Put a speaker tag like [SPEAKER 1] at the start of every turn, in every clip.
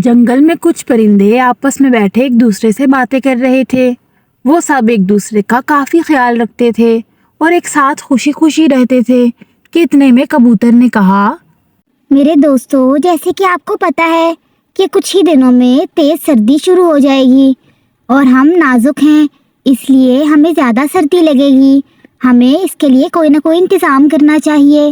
[SPEAKER 1] جنگل میں کچھ پرندے آپس میں بیٹھے ایک دوسرے سے باتیں کر رہے تھے۔ وہ سب ایک دوسرے کا کافی خیال رکھتے تھے اور ایک ساتھ خوشی خوشی رہتے تھے کہ اتنے میں کبوتر نے کہا،
[SPEAKER 2] میرے دوستو، جیسے کہ آپ کو پتا ہے کہ کچھ ہی دنوں میں تیز سردی شروع ہو جائے گی اور ہم نازک ہیں، اس لیے ہمیں زیادہ سردی لگے گی۔ ہمیں اس کے لیے کوئی نہ کوئی انتظام کرنا چاہیے۔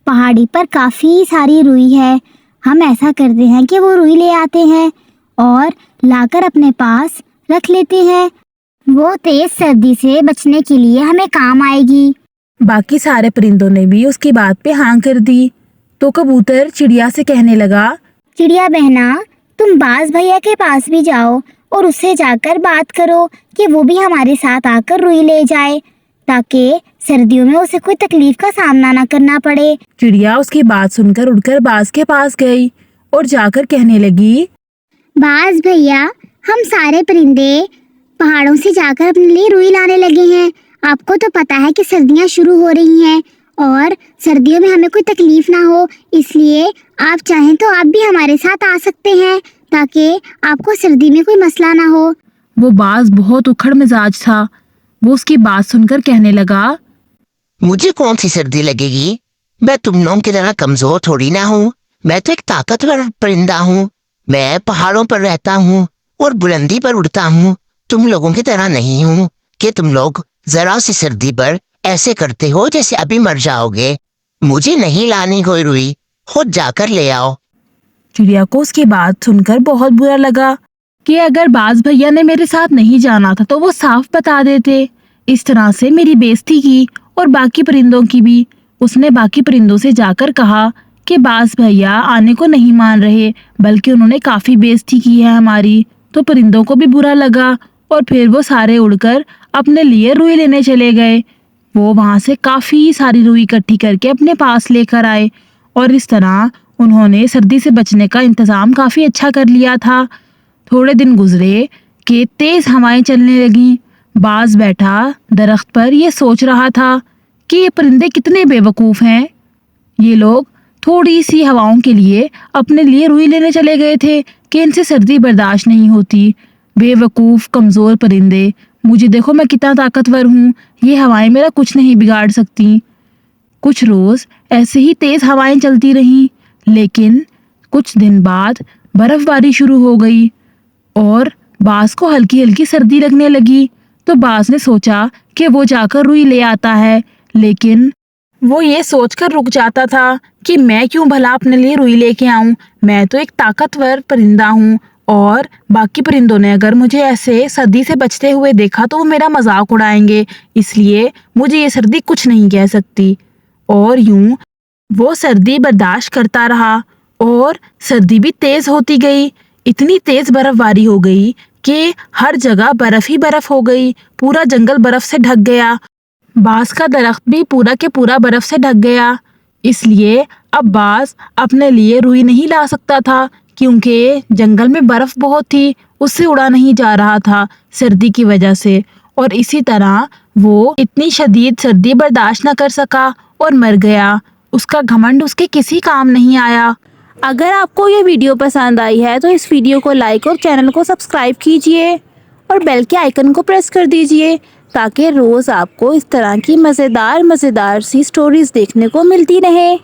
[SPEAKER 2] پہاڑی پر کافی ساری روئی ہے۔ ہم ایسا کرتے ہیں کہ وہ روئی لے آتے ہیں اور لا کر اپنے پاس رکھ لیتے ہیں۔ وہ تیز سردی سے بچنے کے لیے ہمیں کام آئے گی۔
[SPEAKER 1] باقی سارے پرندوں نے بھی اس کی بات پہ ہاں کر دی۔ تو کبوتر چڑیا سے کہنے لگا،
[SPEAKER 2] چڑیا بہنا، تم باز بھیا کے پاس بھی جاؤ اور اس سے جا کر بات کرو کہ وہ بھی ہمارے ساتھ آ کر روئی لے جائے تاکہ سردیوں میں اسے کوئی تکلیف کا سامنا نہ کرنا پڑے۔
[SPEAKER 1] چڑیا اس کی بات سن کر اڑ کر باز کے پاس گئی اور جا کر کہنے لگی،
[SPEAKER 2] باز بھیا، ہم سارے پرندے پہاڑوں سے جا کر اپنے لیے روئی لانے لگے ہیں۔ آپ کو تو پتا ہے کہ سردیاں شروع ہو رہی ہیں اور سردیوں میں ہمیں کوئی تکلیف نہ ہو، اس لیے آپ چاہیں تو آپ بھی ہمارے ساتھ آ سکتے ہیں تاکہ آپ کو سردی میں کوئی مسئلہ نہ ہو۔
[SPEAKER 1] وہ باز بہت اکھڑ مزاج تھا۔ وہ اس کی بات سن کر کہنے لگا،
[SPEAKER 3] مجھے کون سی سردی لگے گی؟ میں تم لوگوں کی طرح کمزور تھوڑی نہ ہوں۔ میں تو ایک طاقتور پرندہ ہوں۔ میں پہاڑوں پر رہتا ہوں اور بلندی پر اڑتا ہوں۔ تم لوگوں کی طرح نہیں ہوں کہ تم لوگ ذرا سی سردی پر ایسے کرتے ہو جیسے ابھی مر جاؤ گے۔ مجھے نہیں لانی کوئی روئی، خود جا کر لے آؤ۔
[SPEAKER 1] چڑیا کو اس کی بات سن کر بہت برا لگا کہ اگر باز بھیا نے میرے ساتھ نہیں جانا تھا تو وہ صاف بتا دیتے۔ اس طرح سے میری بےزتی کی اور باقی پرندوں کی بھی۔ اس نے باقی پرندوں سے جا کر کہا کہ باز بھیا آنے کو نہیں مان رہے، بلکہ انہوں نے کافی بےزتی کی ہے ہماری۔ تو پرندوں کو بھی برا لگا اور پھر وہ سارے اڑ کر اپنے لیے روئی لینے چلے گئے۔ وہ وہاں سے کافی ساری روئی اکٹھی کر کے اپنے پاس لے کر آئے اور اس طرح انہوں نے سردی سے بچنے کا انتظام کافی اچھا کر لیا تھا۔ تھوڑے دن گزرے کہ تیز ہوائیں چلنے لگیں۔ باز بیٹھا درخت پر یہ سوچ رہا تھا کہ یہ پرندے کتنے بے وقوف ہیں۔ یہ لوگ تھوڑی سی ہواؤں کے لیے اپنے لیے روئی لینے چلے گئے تھے کہ ان سے سردی برداشت نہیں ہوتی۔ بے وقوف کمزور پرندے، مجھے دیکھو میں کتنا طاقتور ہوں، یہ ہوائیں میرا کچھ نہیں بگاڑ سکتی۔ کچھ روز ایسے ہی تیز ہوائیں چلتی رہیں، لیکن کچھ دن بعد برف باری شروع ہو گئی اور باز کو ہلکی ہلکی سردی لگنے لگی۔ تو باز نے سوچا کہ وہ جا کر روئی لے آتا ہے، لیکن وہ یہ سوچ کر رک جاتا تھا کہ میں کیوں بھلا اپنے لیے روئی لے کے آؤں، میں تو ایک طاقتور پرندہ ہوں اور باقی پرندوں نے اگر مجھے ایسے سردی سے بچتے ہوئے دیکھا تو وہ میرا مذاق اڑائیں گے، اس لیے مجھے یہ سردی کچھ نہیں کہہ سکتی۔ اور یوں وہ سردی برداشت کرتا رہا اور سردی بھی تیز ہوتی گئی۔ اتنی تیز برف باری ہو گئی کہ ہر جگہ برف ہی برف ہو گئی، پورا جنگل برف سے ڈھک گیا۔ باز کا درخت بھی پورا کے پورا برف سے ڈھک گیا۔ اس لیے اب باز اپنے لیے روئی نہیں لا سکتا تھا کیونکہ جنگل میں برف بہت تھی، اس سے اڑا نہیں جا رہا تھا سردی کی وجہ سے، اور اسی طرح وہ اتنی شدید سردی برداشت نہ کر سکا اور مر گیا۔ اس کا گھمنڈ اس کے کسی کام نہیں آیا۔ اگر آپ کو یہ ویڈیو پسند آئی ہے تو اس ویڈیو کو لائک اور چینل کو سبسکرائب کیجئے اور بیل کے آئیکن کو پریس کر دیجئے تاکہ روز آپ کو اس طرح کی مزیدار سی سٹوریز دیکھنے کو ملتی رہے۔